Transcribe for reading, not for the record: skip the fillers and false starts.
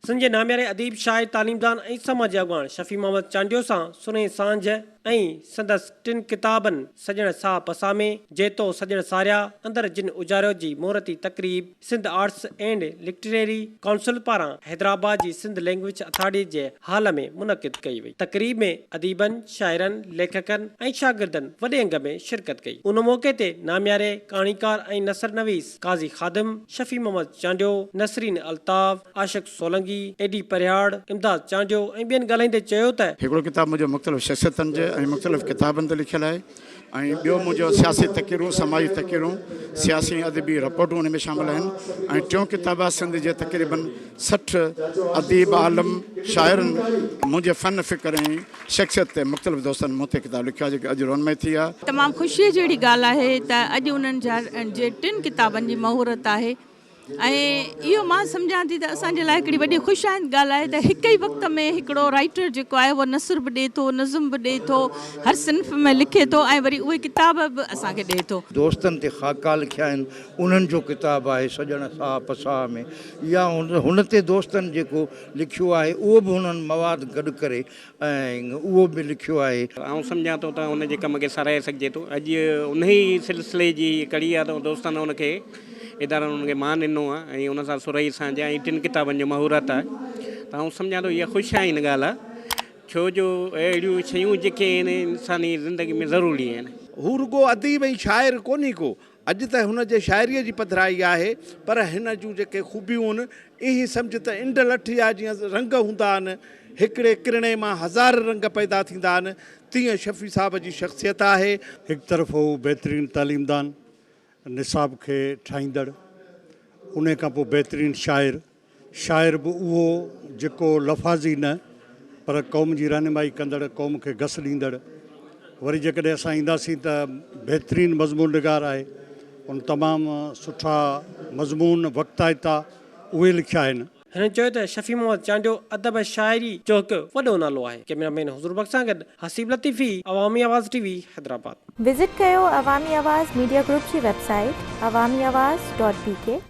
संजय नाम्यारे अदीब शाइर तालीमदान ऐं समाजी अॻवान शफ़ी मोहम्मद चांडियो सां सुने सांझ ऐं संदसि टिनि किताबनि सजण साह पसामे जेतो सजण सारिया अंदर जिन उजारियो जी मोहरती तक़रीब Sindh arts and literary council पारां हैदराबाद जी सिंध लैंग्वेज अथॉरिटी जे हाल में मुनक़िद कई वई। तक़रीब में अदीबनि, शाइरनि, लेखकनि ऐं शागिर्दनि वॾे अंग में शिरकत कई। उन मौक़े ते नाम्यारे कहाणीकार ऐं नसर नवीस काज़ी खादिम, शफ़ी मोहम्मद चांडियो, नसरीन अल्ताफ़, आशिक़ सोलंगी, एडी परिहाड़, इमदाद चांडियो ऐं ॿियनि ॻाल्हाईंदे चयो त हिकिड़ो किताबु मुंहिंजो मुख़्तलिफ़ शख़्सियतनि जे ऐं मुख़्तलिफ़ किताबनि ते लिखियलु आहे ऐं ॿियो मुंहिंजो सियासी तक़रीरूं, समाजी तक़रीरूं, सियासी अदबी रिपोर्टूं उन में शामिल आहिनि ऐं टियों किताबु आहे सिंध जे तक़रीबन 60 अदीब, आलम, शाइरनि मुंहिंजे फ़न फ़िक्र ऐं शख़्सियत ते मुख़्तलिफ़ दोस्तनि मूं ते किताबु लिखियो आहे जेकी अॼु रोनमय थी आहे। तमामु ख़ुशीअ जहिड़ी ॻाल्हि आहे त अॼु उन्हनि जे टिनि किताबनि जी महूरत आहे ऐं इहो मां सम्झां थी त असांजे लाइ हिकिड़ी वॾी ख़ुशाइंद ॻाल्हि आहे त हिक ई वक़्त में हिकिड़ो राइटर जेको आहे उहो नसर बि ॾिए थो, नज़म बि ॾिए थो, हर सिन्फ़ में लिखे थो ऐं वरी उहे किताब बि असांखे ॾिए थो। दोस्तनि ते ख़ाका लिखिया आहिनि, उन्हनि जो किताबु आहे सजण साह पसाह में, या हुन ते दोस्तनि जेको लिखियो आहे उहो बि हुननि मवाद गॾु करे ऐं उहो बि लिखियो आहे। ऐं सम्झां थो त हुन जे कम खे साराए सघिजे थो। अॼु उन ई सिलसिले जी कड़ी आहे त दोस्तनि हुनखे इदारनि हुनखे मान ॾिनो आहे ऐं हुन सां सुरई सांझ ऐं टिनि किताबनि जो महूरत आहे त आउं सम्झां थो इहा ख़ुशाइन ॻाल्हि आहे, छो जो अहिड़ियूं शयूं जेके आहिनि इंसानी ज़िंदगी में ज़रूरी आहिनि। हू रुगो अदीब ऐं शाइर कोन्हे को, अॼु त हुन जे शाइरीअ जी पधिराई आहे, पर हिन जूं जेके ख़ूबियूं आहिनि इहे सम्झ त इंड लठी आहे, जीअं रंग हूंदा आहिनि, हिकिड़े किरणे मां हज़ार रंग पैदा थींदा आहिनि, तीअं शफ़ी साहब जी शख़्सियत आहे। हिकु तरफ़ हू बहितरीनु तालीमदान, निसाब खे ठाहींदड़, उन खां पोइ बहितरीनु शाइर बि उहो जेको लफ़ाज़ी न पर क़ौम जी रहनुमाई कंदड़, क़ौम खे घस ॾींदड़। वरी जेकॾहिं असां ईंदासीं त बहितरीनु मज़मून निगार आहे, उन तमामु सुठा मज़मून वक़्ताइता उहे लिखिया आहिनि। हिन चयो त शफ़ी मोहम्मद चांडियो अदब शाइरी जो हिकु वॾो नालो आहे। कैमरामैन हुज़ूर बख़्श सां गॾु हसीब लतीफ़ी, अवामी आवाज़ टीवी, हैदराबाद। विज़िट कयो अवामी आवाज़ मीडिया ग्रुप जी वेबसाइट awamiawaz.pk